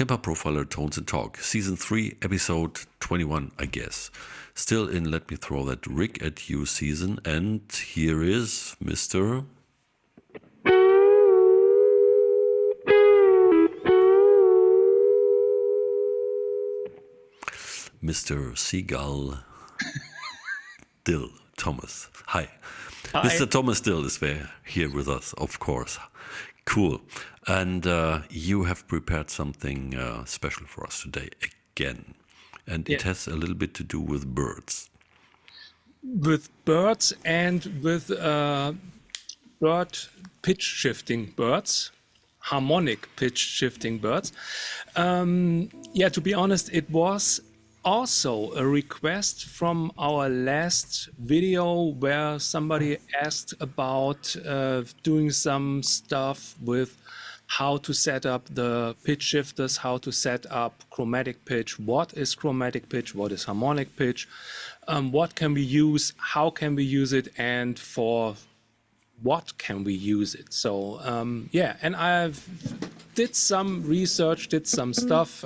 Kemper Profiler Tones and Talk, Season 3, Episode 21, I guess. Still in Let Me Throw That Rig at You season, and here is Mr. Seagull Dill Thomas. Hi. Mr. Thomas Dill is here with us, of course. Cool. And you have prepared something special for us today again. And it has a little bit to do with birds. With birds and with bird pitch shifting birds, harmonic pitch shifting birds. To be honest, it was also a request from our last video where somebody asked about doing some stuff with how to set up the pitch shifters, how to set up chromatic pitch, what is chromatic pitch, what is harmonic pitch, what can we use, how can we use it, and for what can we use it. So and I've did some research, did some stuff.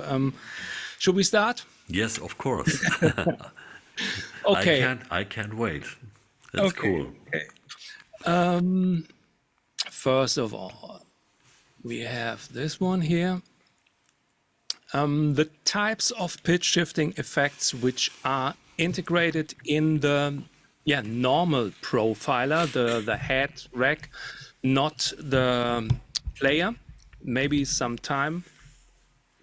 Should we start? Yes, of course. Okay. I can't wait. That's cool. Okay. First of all, we have this one here. The types of pitch shifting effects which are integrated in the normal profiler, the head rack, not the player. Maybe some time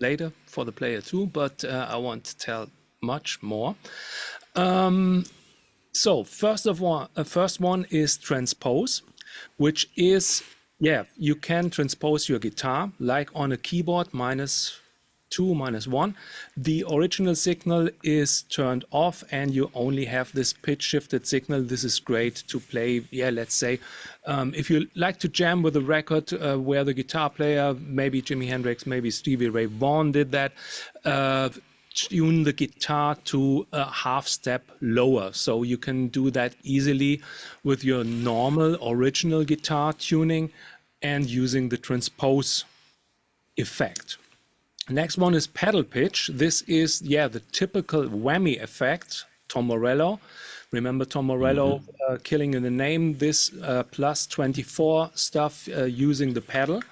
later for the player too, but I won't tell much more. So first one is transpose, which is you can transpose your guitar like on a keyboard, -2, -1. The original signal is turned off and you only have this pitch shifted signal. This is great to play, let's say, if you like to jam with a record where the guitar player, maybe Jimi Hendrix, maybe Stevie Ray Vaughan did that, tune the guitar to a half step lower. So you can do that easily with your normal original guitar tuning and using the transpose effect. Next one is pedal pitch. This is, the typical whammy effect, Tom Morello. Remember Tom Morello, Killing in the Name, this plus 24 stuff using the pedal.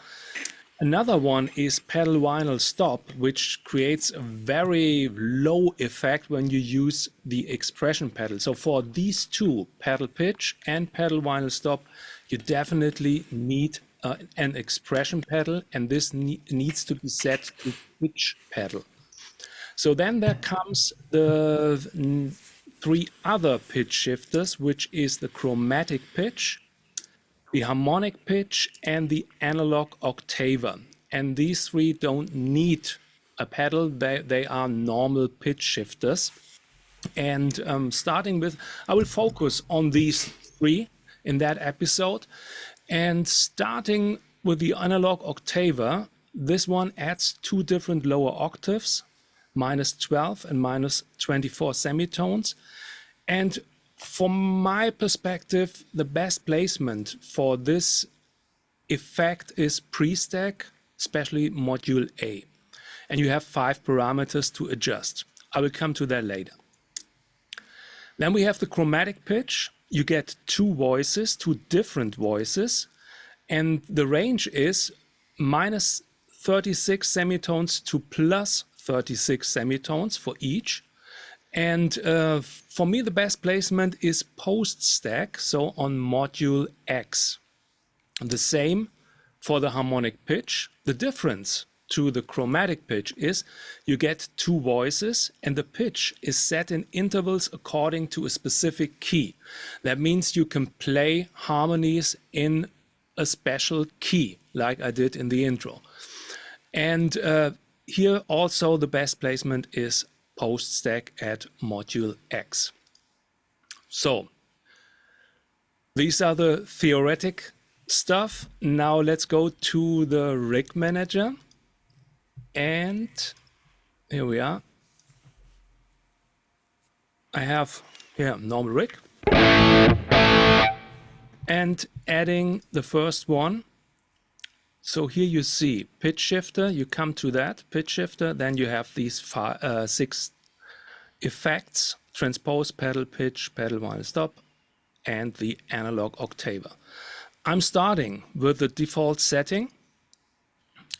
Another one is pedal vinyl stop, which creates a very low effect when you use the expression pedal. So for these two, pedal pitch and pedal vinyl stop, you definitely need an expression pedal, and this needs to be set to pitch pedal. So then there comes the 3 other pitch shifters, which is the chromatic pitch, the harmonic pitch, and the analog octave. And these 3 don't need a pedal, they are normal pitch shifters. And starting with, I will focus on these 3 in that episode. And starting with the analog octave, this one adds 2 different lower octaves, -12 and -24 semitones. And from my perspective, the best placement for this effect is pre-stack, especially module A. And you have 5 parameters to adjust. I will come to that later. Then we have the chromatic pitch. You get 2 voices, 2 different voices, and the range is -36 semitones to +36 semitones for each. And for me, the best placement is post-stack, so on module X. The same for the harmonic pitch. The difference to the chromatic pitch is you get 2 voices and the pitch is set in intervals according to a specific key. That means you can play harmonies in a special key, like I did in the intro. And here also the best placement is post-stack at module X. So these are the theoretic stuff. Now let's go to the rig manager. And here we are. I have here normal rig. And adding the first one. So here you see pitch shifter, you come to that pitch shifter, then you have these 6 effects: transpose, pedal, pitch, pedal while stop, and the analog octaver. I'm starting with the default setting,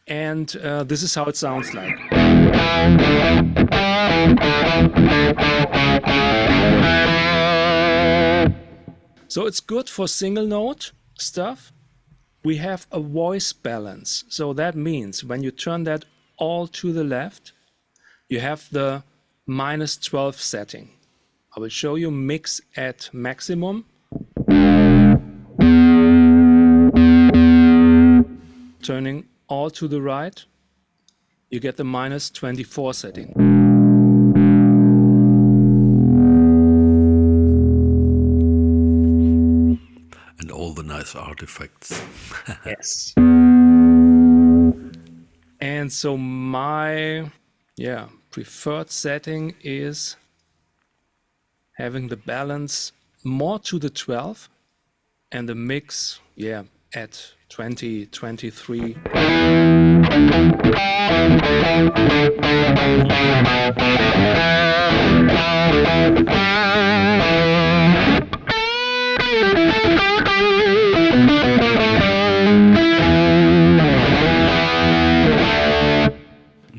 and this is how it sounds like. So it's good for single note stuff. We have a voice balance. So that means when you turn that all to the left, you have the -12 setting. I will show you mix at maximum. Turning all to the right, you get the -24 setting. And all the nice artifacts. Yes. And so my preferred setting is having the balance more to the 12 and the mix at 20, 23.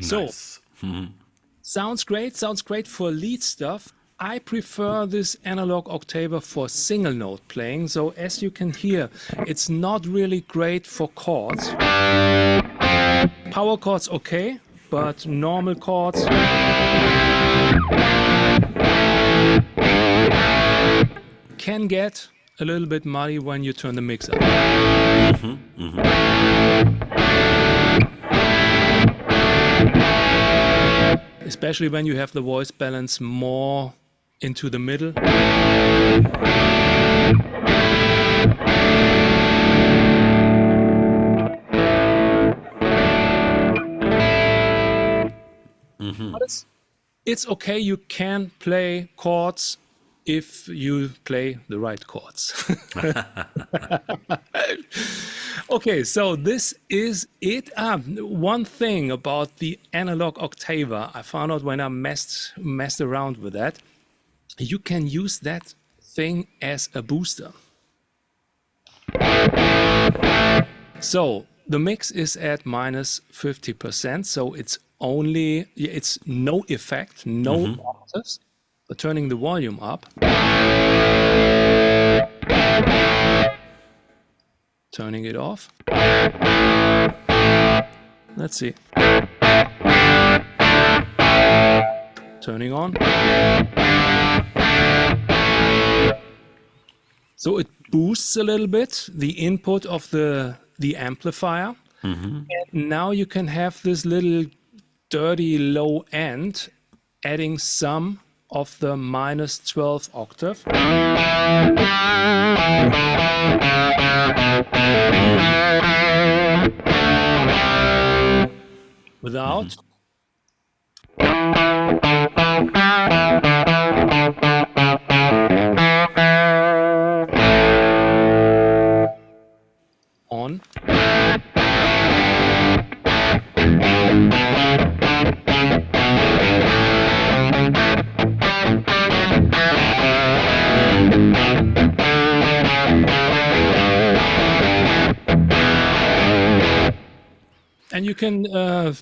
So, sounds great for lead stuff. I prefer this analog octaver for single note playing. So as you can hear, it's not really great for chords. Power chords, okay, but normal chords can get a little bit muddy when you turn the mix up. Especially when you have the voice balance more into the middle. But it's okay, you can play chords if you play the right chords. Okay, so this is it. One thing about the analog octaver, I found out when I messed around with that, you can use that thing as a booster. So the mix is at -50%, so it's no effect, no octaves. But turning the volume up, turning it off. Let's see. Turning on. So it boosts a little bit the input of the amplifier. And now you can have this little dirty low end adding some of the -12 octave. Without. On. And you can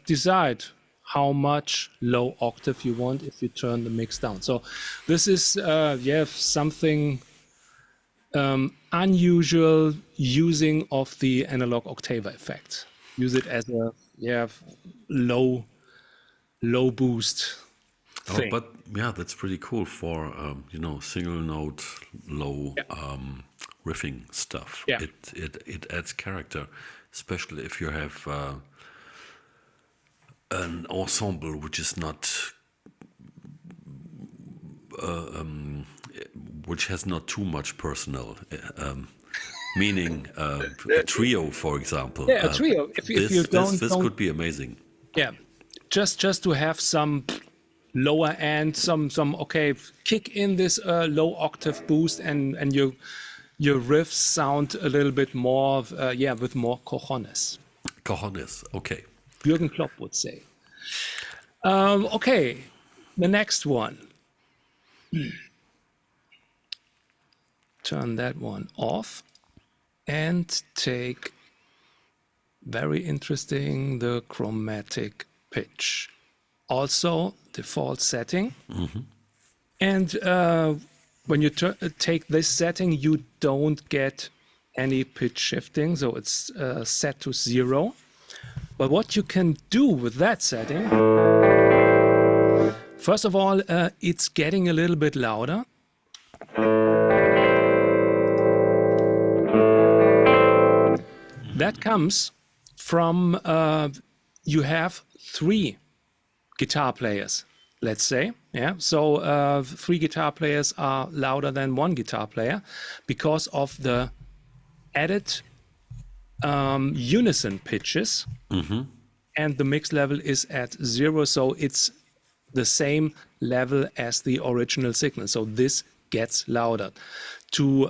decide how much low octave you want if you turn the mix down. So this is something unusual using of the analog octaver effect. Use it as a low boost thing. But yeah, that's pretty cool for single note low riffing stuff. Yeah. It adds character, especially if you have an ensemble which is not which has not too much personnel, meaning a trio, for example. Yeah, a trio. If you don't, this could be amazing. Yeah, just to have some lower end, some kick in this low octave boost, and your riffs sound a little bit more with more cojones. cojones. Okay. Jürgen Klopp would say. Okay, the next one. Turn that one off and take, very interesting, the chromatic pitch. Also default setting. And when you take this setting, you don't get any pitch shifting, so it's set to 0. But what you can do with that setting, first of all, it's getting a little bit louder. That comes from you have 3 guitar players, let's say. Yeah, so 3 guitar players are louder than 1 guitar player because of the added unison pitches, and the mix level is at 0, so it's the same level as the original signal. So this gets louder. To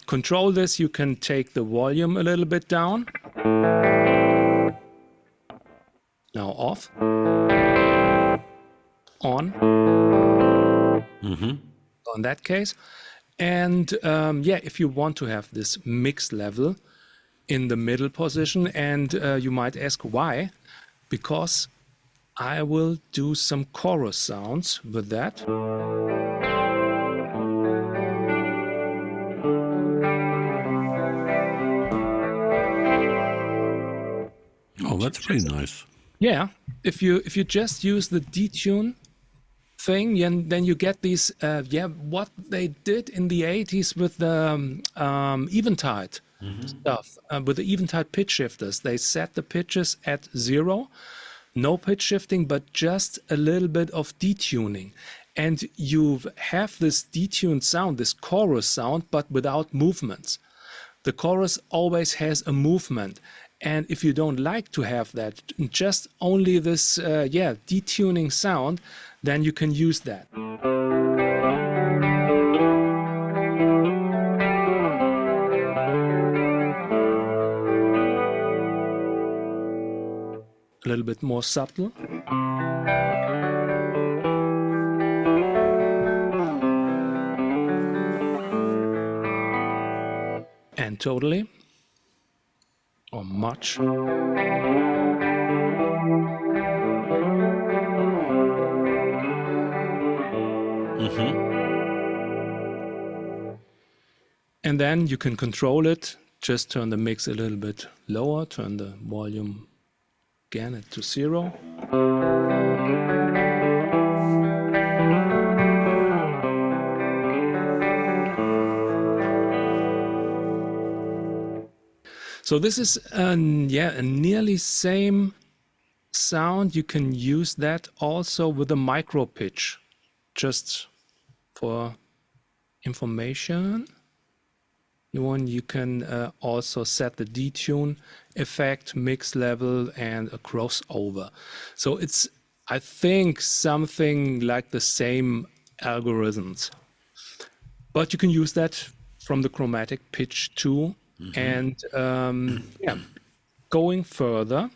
control this, you can take the volume a little bit down. Now off. On. In that case. And yeah, if you want to have this mix level in the middle position, and you might ask why, because I will do some chorus sounds with that. Oh, that's pretty nice. Yeah, if you just use the detune thing, then you get these, what they did in the 80s with the Eventide stuff, with the Eventide pitch shifters. They set the pitches at 0, no pitch shifting, but just a little bit of detuning. And you have this detuned sound, this chorus sound, but without movements. The chorus always has a movement. And if you don't like to have that, just only this, detuning sound, then you can use that. A little bit more subtle. And totally. Or much. And then you can control it. Just turn the mix a little bit lower, turn the volume again to 0. So this is a nearly same sound. You can use that also with a micro pitch, just for information. You can also set the detune effect, mix level, and a crossover. So it's, I think, something like the same algorithms. But you can use that from the chromatic pitch too. And going further,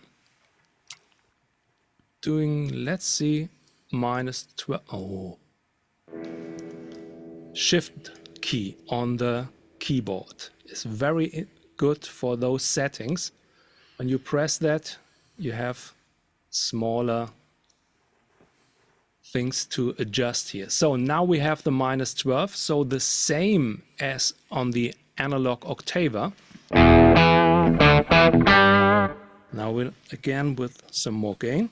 doing, let's see, -12. Oh, shift key on the keyboard is very good for those settings. When you press that, you have smaller things to adjust here. So now we have the -12, so the same as on the analog octave. Now we'll again with some more gain.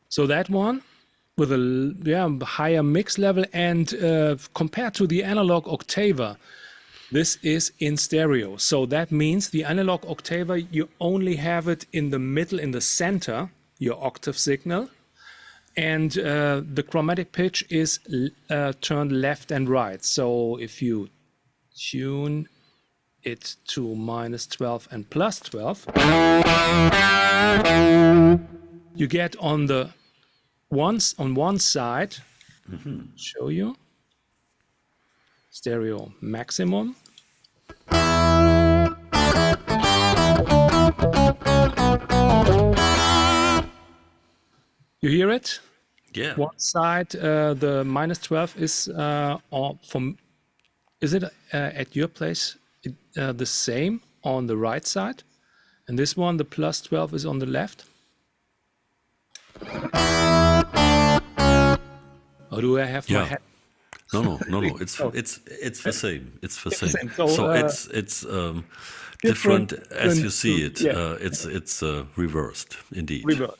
So that one with a higher mix level, and compared to the analog octave, this is in stereo. So that means the analog octave, you only have it in the middle, in the center, your octave signal, and the chromatic pitch is turned left and right. So if you tune it to minus 12 and plus 12, you get on the on one side, show you, stereo maximum. You hear it? Yeah. One side, the minus 12 is is it at your place the same on the right side? And this one, the plus 12 is on the left? Or do I have my head? No. It's Oh. it's the same. It's the same. same. So, So it's different as you see it. Yeah. It's reversed indeed. Reverse.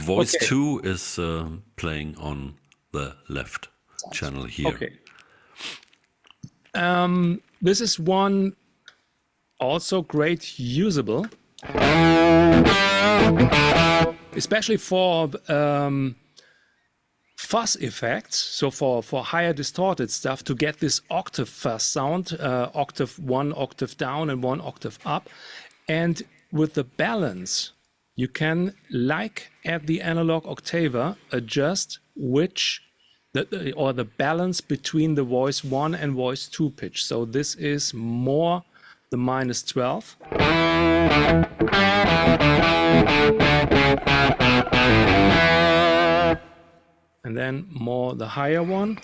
Voice Okay. 2 is playing on the left channel here. Okay. This is one also great usable, especially for fuzz effects. So for higher distorted stuff, to get this octave fuzz sound, octave 1 octave down and 1 octave up. And with the balance, you can, like at the analog octaver, adjust the balance between the voice 1 and voice 2 pitch. So this is more the minus 12. And then more the higher one.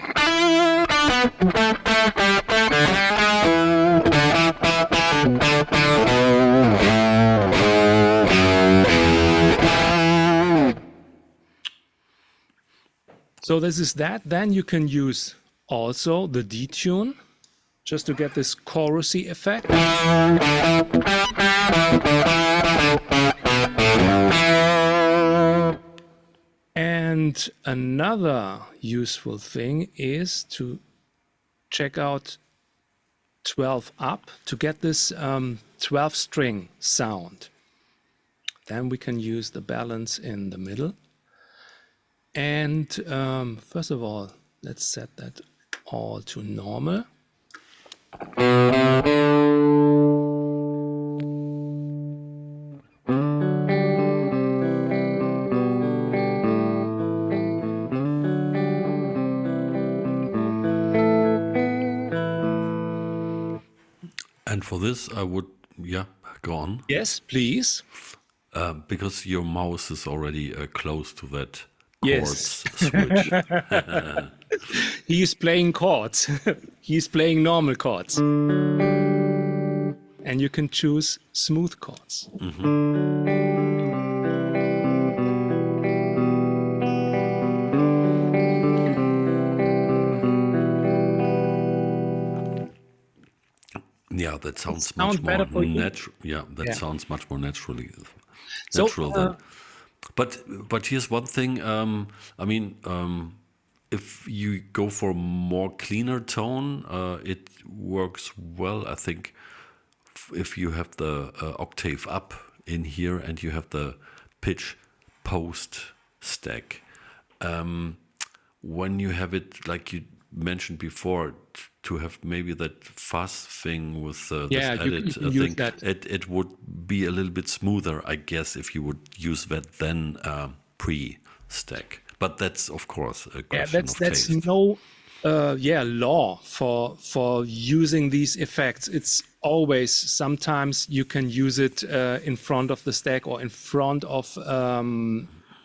So this is that. Then you can use also the detune, just to get this chorusy effect. And another useful thing is to check out 12 up to get this 12 string sound. Then we can use the balance in the middle. And first of all, let's set that all to normal. And for this, I would, go on. Yes, please. Because your mouse is already close to that Yes. chords switch. He's playing chords. He's playing normal chords. And you can choose smooth chords. Yeah, that sounds much more better for you? natural. Yeah, that sounds much more naturally So, natural than. But here's one thing. I mean, if you go for a more cleaner tone, it works well. I think if you have the octave up in here and you have the pitch post stack, when you have it like you mentioned before, to have maybe that fuzz thing with this edit, you I use think that. it would be a little bit smoother, I guess, if you would use that then pre-stack. But that's of course a question of That's taste. no law for using these effects. It's always, sometimes you can use it in front of the stack or in front of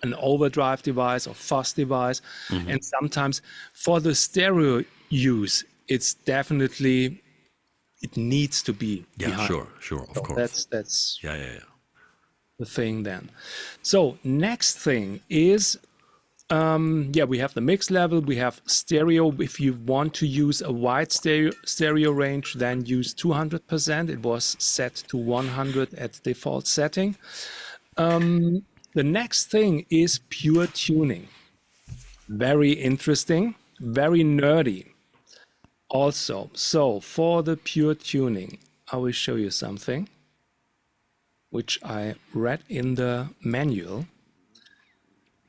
an overdrive device or fuzz device. And sometimes for the stereo use, it's definitely, it needs to be behind. Sure, of course. That's Yeah. the thing then. So next thing is, we have the mix level, we have stereo. If you want to use a wide stereo range, then use 200%. It was set to 100 at default setting. The next thing is pure tuning. Very interesting, very nerdy also. So for the pure tuning, I will show you something which I read in the manual.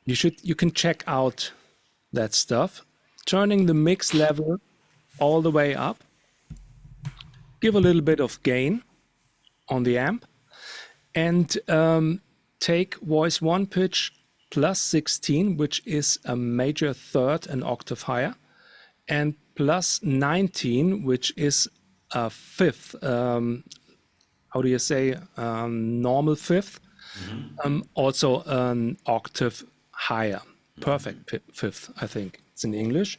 You can check out that stuff. Turning the mix level all the way up. give a little bit of gain on the amp, and take voice 1 pitch plus 16, which is a major third, an octave higher, and plus 19, which is a fifth, how do you say, normal fifth, also an octave higher, perfect fifth, I think it's in English.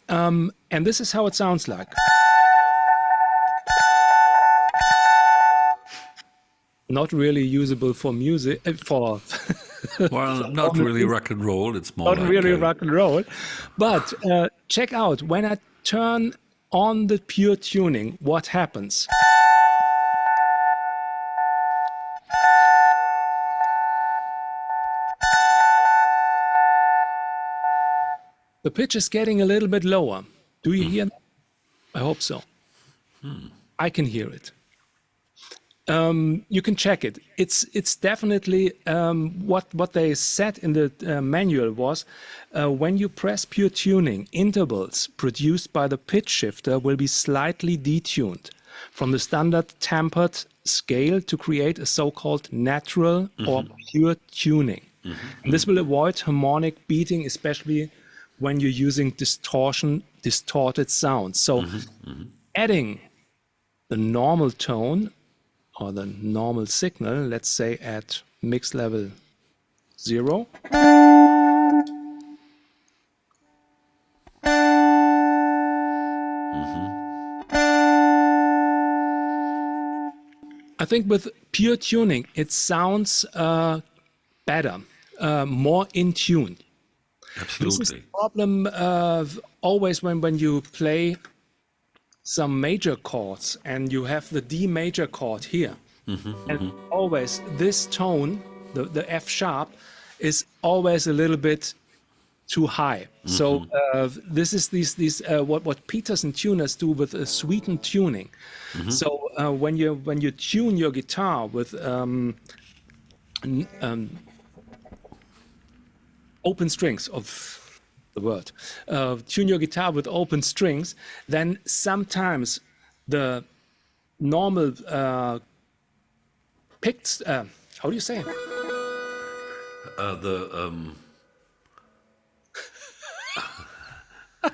And this is how it sounds like. Not really usable for music, for Well, not really rock and roll. It's more not like really rock and roll. But check out, when I turn on the pure tuning, what happens? The pitch is getting a little bit lower. Do you hear that? I hope so. I can hear it. You can check it. It's definitely what they said in the manual was when you press pure tuning, intervals produced by the pitch shifter will be slightly detuned from the standard tempered scale to create a so-called natural or pure tuning. And this will avoid harmonic beating, especially when you're using distorted sounds. So adding the normal tone or the normal signal, let's say at mix level 0. I think with pure tuning, it sounds better, more in tune. absolutely. This is the problem always when you play some major chords and you have the D major chord here. And always this tone, the F sharp, is always a little bit too high. So this is these what Peterson tuners do with a sweetened tuning. So when you tune your guitar with open strings of the word, tune your guitar with open strings, then sometimes the normal picked, how do you say it?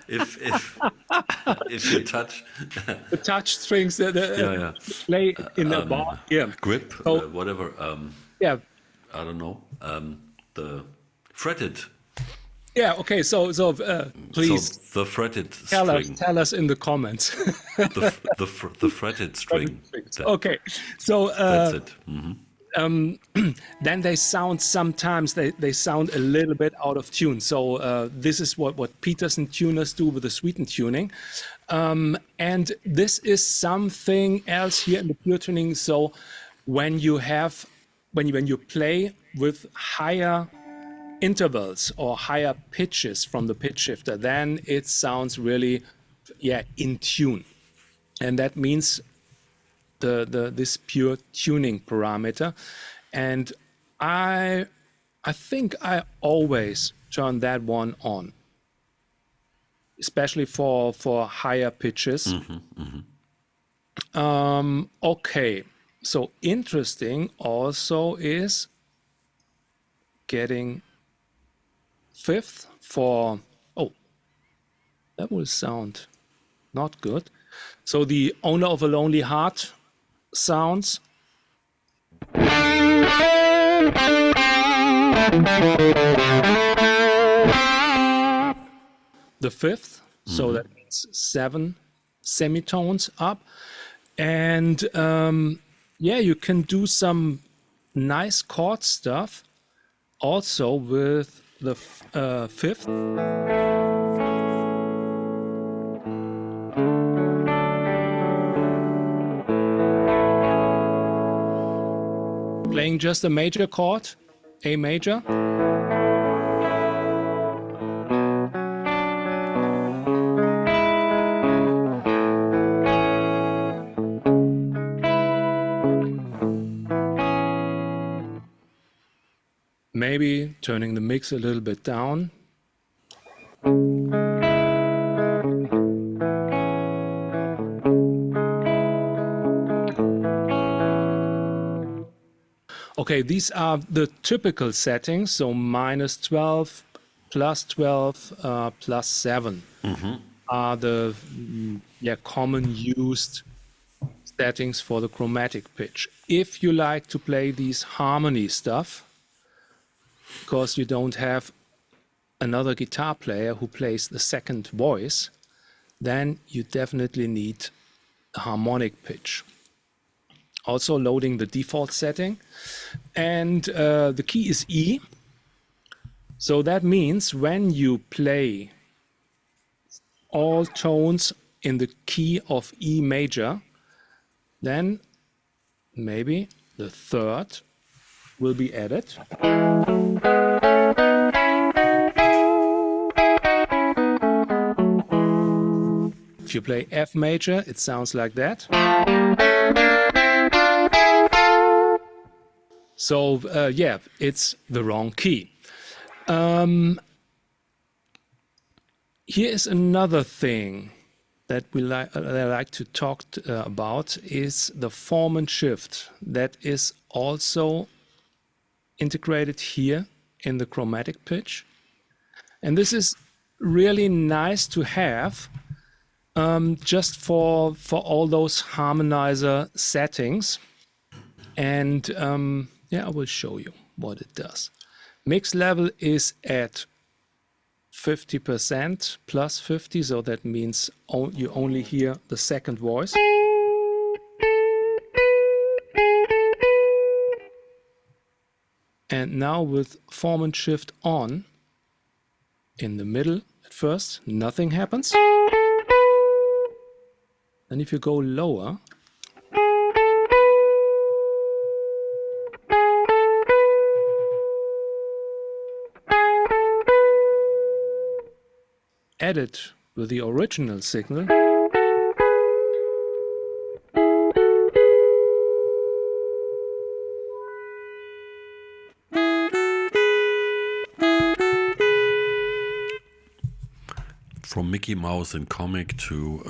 If you touch The touch strings, the play in the bar, grip, So- whatever, yeah. I don't know, the fretted. Yeah, okay, so please So the fretted tell string, us in the comments. the fretted string. Okay, so That's it. then they sound sometimes they sound a little bit out of tune. So this is what Peterson tuners do with the sweetened tuning, and this is something else here in the pure tuning. So when you have when you play with higher intervals or higher pitches from the pitch shifter, then it sounds really in tune, and that means this pure tuning parameter. And I think I always turn that one on, especially for higher pitches. Okay, so interesting also is getting fifth for, oh, that will sound not good. So the Owner of a Lonely Heart sounds. The fifth, so that means 7 semitones up. And you can do some nice chord stuff also with the fifth. Playing just a major chord, A major. Maybe turning the mix a little bit down. Okay, these are the typical settings. So -12, +12, +7 are the common used settings for the chromatic pitch. If you like to play these harmony stuff, because you don't have another guitar player who plays the second voice, then you definitely need a harmonic pitch. Also loading the default setting. And the key is E. So that means when you play all tones in the key of E major, then maybe the third will be added. If you play F major, it sounds like that. So yeah, it's the wrong key. Here is another thing that I like to talk about is the form and shift that is also integrated here in the chromatic pitch. And this is really nice to have just for all those harmonizer settings. And yeah, I will show you what it does. Mix level is at 50% plus 50, so that means you only hear the second voice. And now with form and shift on, in the middle at first, nothing happens. And if you go lower, add it with the original signal, from Mickey Mouse and comic to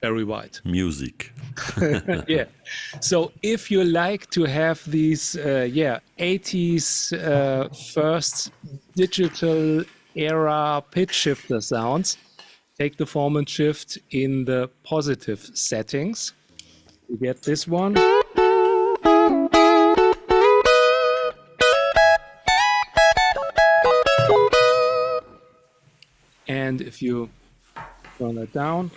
very wide. music. Yeah. So if you like to have these 80s first digital era pitch shifter sounds, take the form and shift in the positive settings. You get this one. And if you turn it down,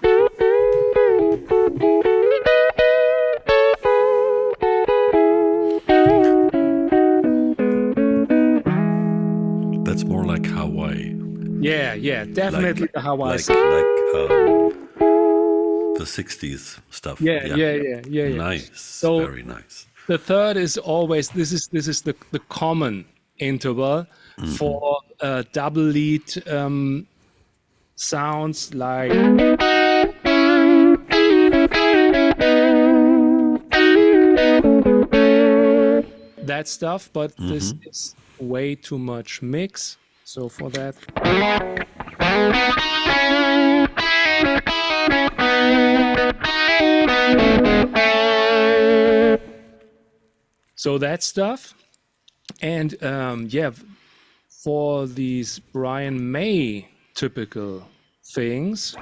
That's more like Hawaii. yeah, definitely the Hawaii like sound. the 60s stuff. Yeah. Nice. So very nice. the third is always this is the common interval for double lead sounds like that stuff, but this is way too much mix. So for that, so that stuff. And yeah, for these Brian May typical things,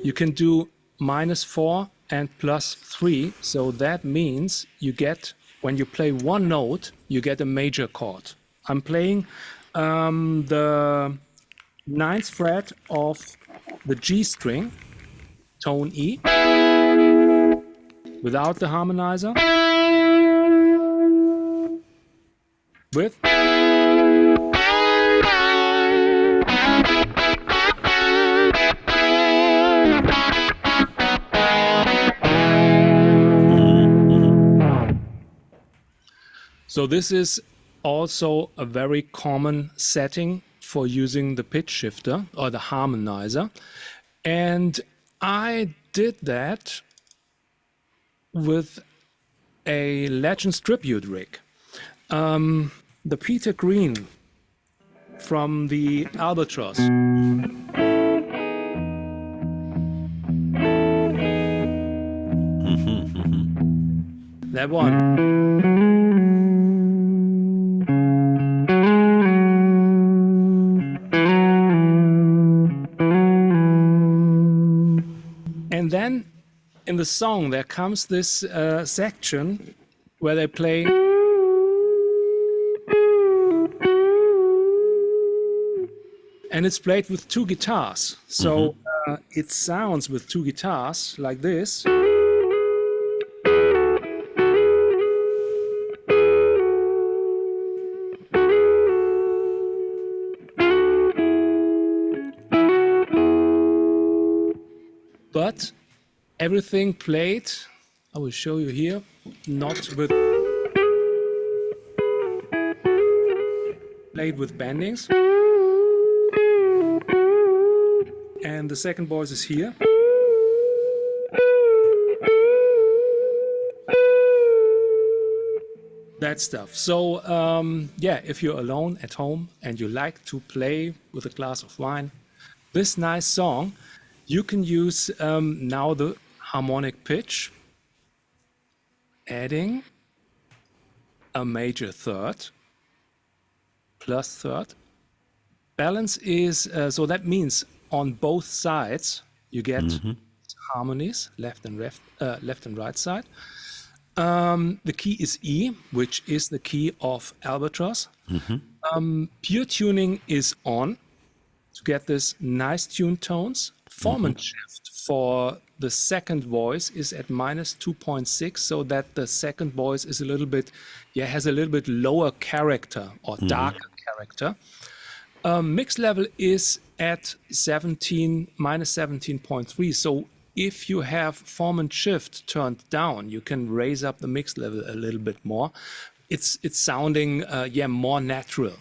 you can do -4 and +3. So that means you get, when you play one note, you get a major chord. I'm playing the 9th fret of the G string, tone E, without the harmonizer, with So this is also a very common setting for using the pitch shifter or the harmonizer. And I did that with a Legends tribute rig. The Peter Green from the Albatros. that one. And then in the song, there comes this section where they play. And it's played with two guitars. So it sounds with two guitars like this. But everything played, I will show you here, not with, played with bendings. And the second voice is here. That stuff. So yeah, if you're alone at home and you like to play with a glass of wine, this nice song, you can use now the harmonic pitch, adding a major third plus third. Balance is, so that means on both sides you get harmonies, left and right side. The key is E, which is the key of Albatros. Pure tuning is on to get this nice tuned tones. Form and shift for the second voice is at -2.6, so that the second voice is a little bit, has a little bit lower character or darker character. Mix level is at -17.3. So if you have form and shift turned down, you can raise up the mix level a little bit more. It's sounding more natural.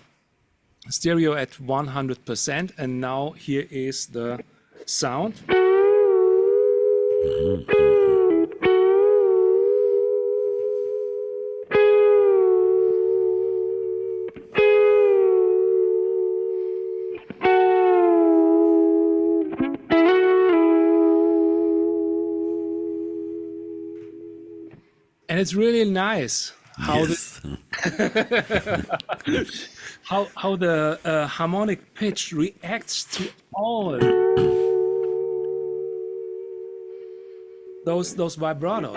Stereo at 100%, and now here is the sound. And it's really nice how how the harmonic pitch reacts to all those vibratos.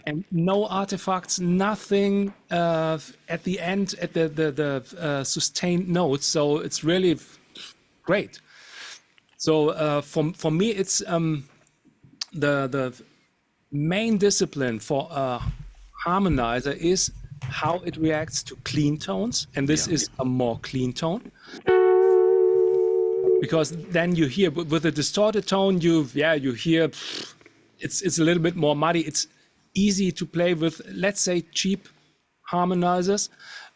And no artifacts, nothing at the end at the sustained notes. So it's really great. So for me, it's the main discipline for a harmonizer is how it reacts to clean tones, and this is a more clean tone. Because then you hear with a distorted tone, you hear it's a little bit more muddy. It's easy to play with, let's say, cheap harmonizers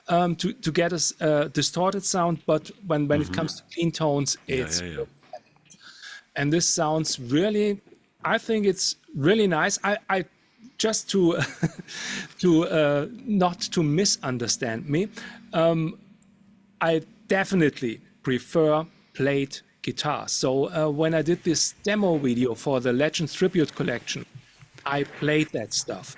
to get a distorted sound, but when it comes to clean tones, it's and this sounds really, I think it's really nice. I just to not to misunderstand me, I definitely prefer played guitar. So when I did this demo video for the Legends Tribute collection, I played that stuff.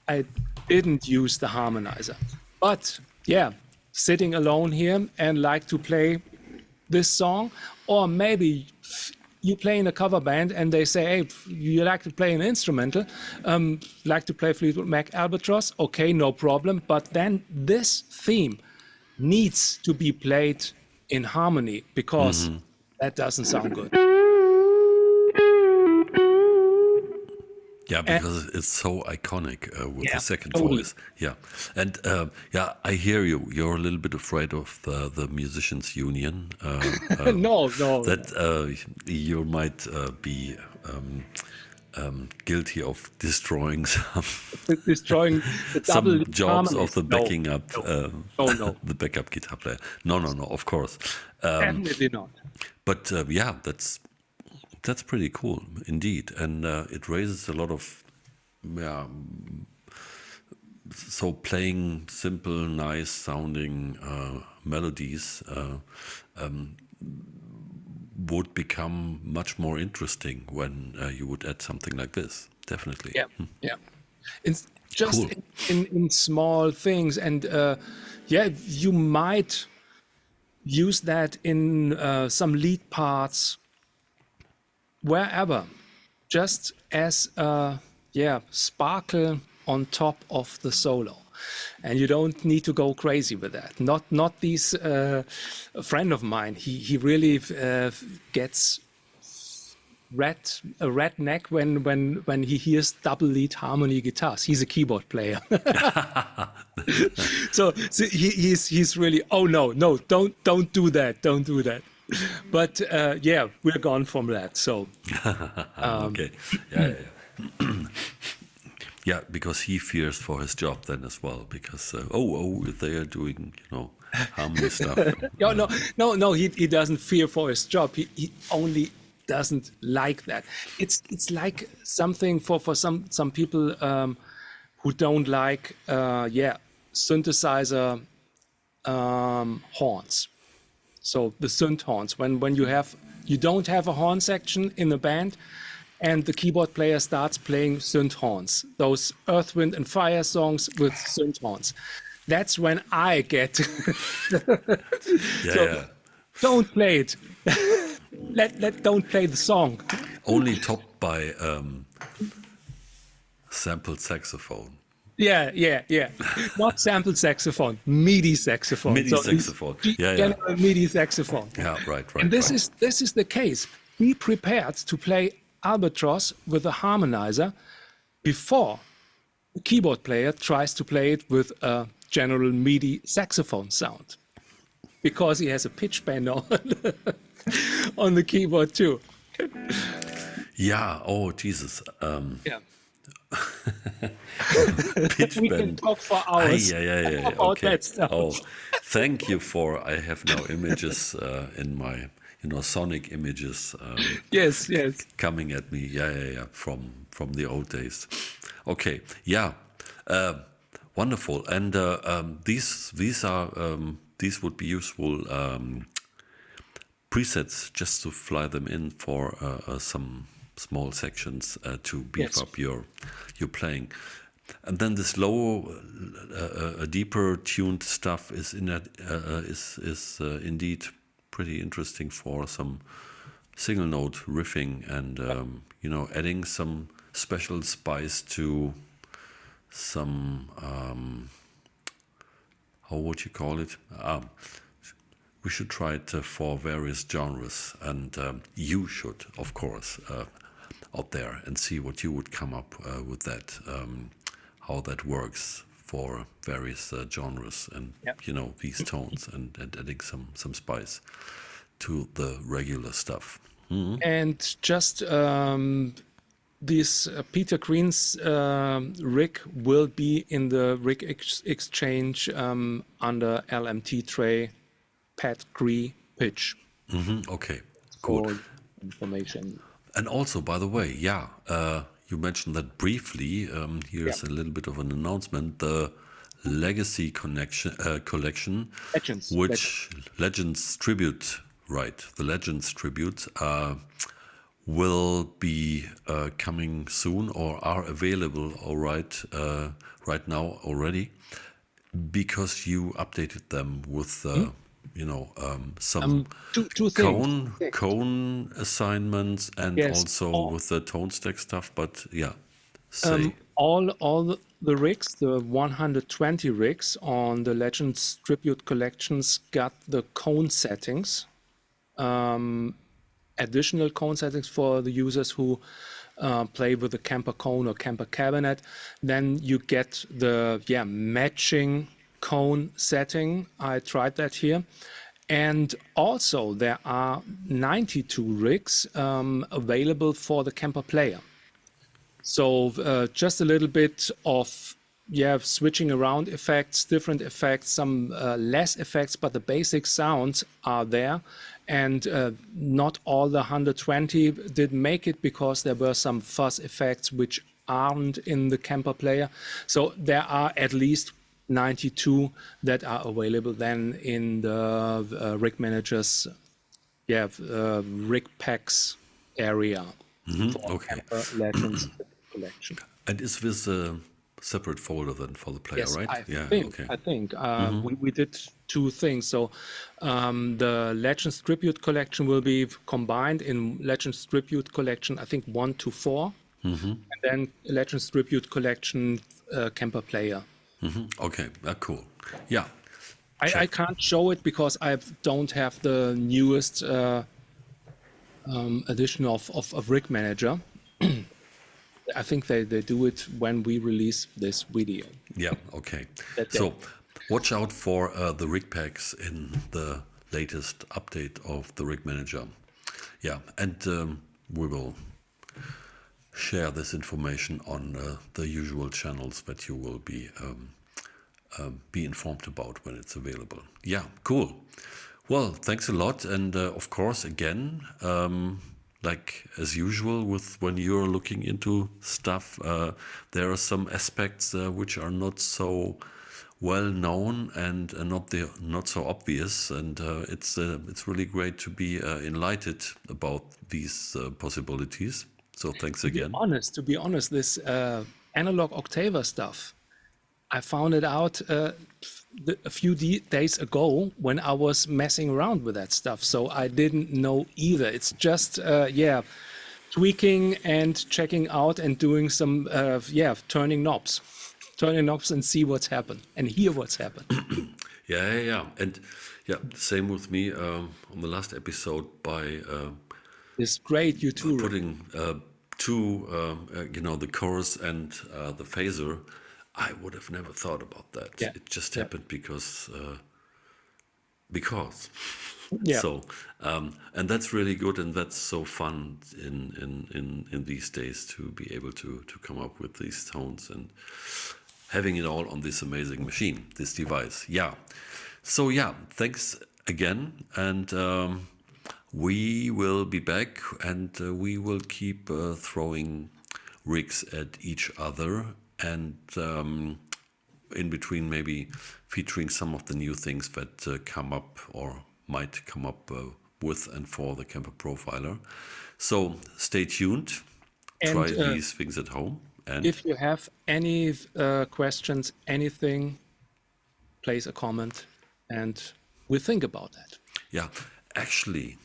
I didn't use the harmonizer. But yeah, sitting alone here and like to play this song, or maybe you play in a cover band and they say, hey, you like to play an instrumental, like to play Fleetwood Mac Albatros, okay, no problem. But then this theme needs to be played in harmony because that doesn't sound good. Yeah, because it's so iconic with the second voice. Yeah, and I hear you. You're a little bit afraid of the musicians' union. No. That you might be guilty of destroying some jobs of the backing up, the backup guitar player. No, of course. Definitely not. But yeah, that's pretty cool indeed, and it raises a lot of so playing simple, nice sounding melodies would become much more interesting when you would add something like this. Definitely. Yeah, yeah. It's just Cool. in small things, and yeah, you might use that in some lead parts wherever, just as yeah, sparkle on top of the solo, and you don't need to go crazy with that. Not these a friend of mine. He really gets a red neck when he hears double lead harmony guitars. He's a keyboard player. So he's really, oh no, don't do that. But yeah, we're gone from that. So Okay. Yeah, yeah. Yeah, because he fears for his job then as well. Because they are doing harmony stuff. no, he doesn't fear for his job. He only doesn't like that. It's like something for some people who don't like yeah, synthesizer horns. So the synth horns, when you don't have a horn section in the band, and the keyboard player starts playing synth horns, those Earth, Wind and Fire songs with synth horns. That's when I get. Yeah, So yeah. don't play it. Don't play the song. Only topped by sampled saxophone. Yeah. Not sampled saxophone, MIDI saxophone. MIDI saxophone. Yeah. General MIDI saxophone. Yeah, right. And this is the case. Be prepared to play Albatros with a harmonizer before the keyboard player tries to play it with a general MIDI saxophone sound, because he has a pitch bend on the keyboard too. Yeah. Oh, Jesus. Yeah. Pitch We can bend. talk for hours Yeah. about Okay. that stuff. Oh, thank you I have now images in my, sonic images Yes. coming at me. Yeah. From the old days. Okay. Yeah. Wonderful. And these would be useful presets just to fly them in for some small sections to beef Yes. up your playing. And then this low, deeper tuned stuff is indeed pretty interesting for some single note riffing and adding some special spice to some how would you call it? We should try it for various genres, and you should, of course, out there and see what you would come up with that, how that works for various genres and these tones and adding some spice to the regular stuff. And just this Peter Green's rig will be in the rig exchange under LMT tray Pat Gree pitch. Okay, good. For information. And also, by the way, you mentioned that briefly. Here's a little bit of an announcement. The Legacy collection, Legends Tribute, right? The Legends Tribute will be coming soon, or are available right now already, because you updated them with some two things. cone assignments and also with the tone stack stuff. But yeah, all the rigs, the 120 rigs on the Legends Tribute collections, got the cone settings, additional cone settings for the users who play with the Kemper cone or Kemper cabinet. Then you get the matching cone setting. I tried that here. And also there are 92 rigs available for the Kemper player. So just a little bit of switching around effects, different effects, some less effects, but the basic sounds are there. And not all the 120 did make it, because there were some fuzz effects which aren't in the Kemper player. So there are at least 92 that are available then in the rig managers rig packs area for Okay. Kemper Legends collection. And is this a separate folder then for the player, Yes, right? I Yeah, think. okay. I think we did two things. So the Legends Tribute collection will be combined in Legends Tribute collection, I think 1 to 4, and then Legends Tribute collection Kemper player. Okay, cool. Yeah, I can't show it because I don't have the newest edition of Rig Manager. I think they do it when we release this video. yeah, okay. That day. So watch out for the rig packs in the latest update of the rig manager. Yeah, and we will share this information on the usual channels that you will be informed about when it's available. Yeah, cool. Well, thanks a lot. And of course, again, like as usual with when you're looking into stuff, there are some aspects which are not so well known and not so obvious. And it's really great to be enlightened about these possibilities. So thanks again. To be honest, this analog octave stuff, I found it out a few days ago when I was messing around with that stuff. So I didn't know either. It's just, tweaking and checking out and doing some, turning knobs and see what's happened and hear what's happened. Yeah. And yeah, same with me on the last episode by It's great, you too. putting the chorus and the phaser. I would have never thought about that. Yeah. It just Yeah. happened because. Yeah. So and that's really good, and that's so fun in these days to be able to come up with these tones and having it all on this amazing machine, this device. Yeah. So yeah, thanks again, and we will be back, and we will keep throwing rigs at each other, and in between maybe featuring some of the new things that come up or might come up with and for the Kemper Profiler. So stay tuned, try these things at home. And if you have any questions, anything, place a comment and we think about that. yeah, actually,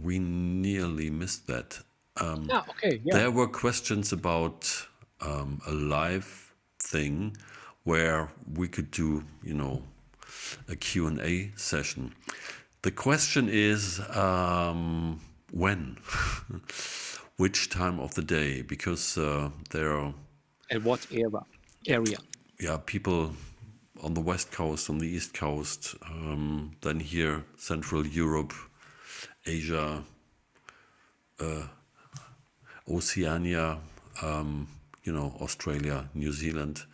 we nearly missed that. Okay. Yeah. There were questions about a live thing where we could do, a Q&A session. The question is when, which time of the day, because there are At what area? people on the West Coast, on the East Coast, then here, Central Europe, Asia, Oceania, Australia, New Zealand.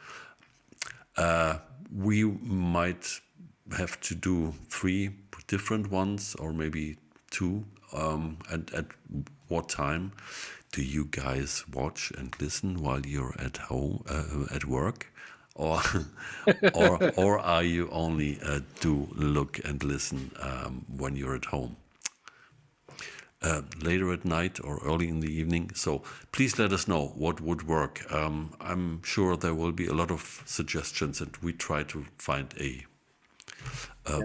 We might have to do 3 different ones or maybe 2. And at what time do you guys watch and listen while you're at home, at work? Or or are you only do look and listen when you're at home? Later at night or early in the evening. So please let us know what would work. I'm sure there will be a lot of suggestions, and we try to find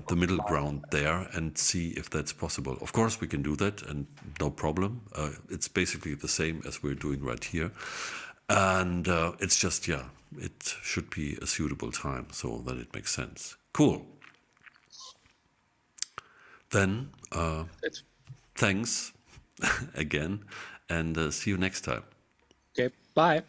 the middle ground there and see if that's possible. Of course, we can do that, and no problem. It's basically the same as we're doing right here, and it's just it should be a suitable time so that it makes sense. Cool. Then. Thanks again, and see you next time. Okay, bye.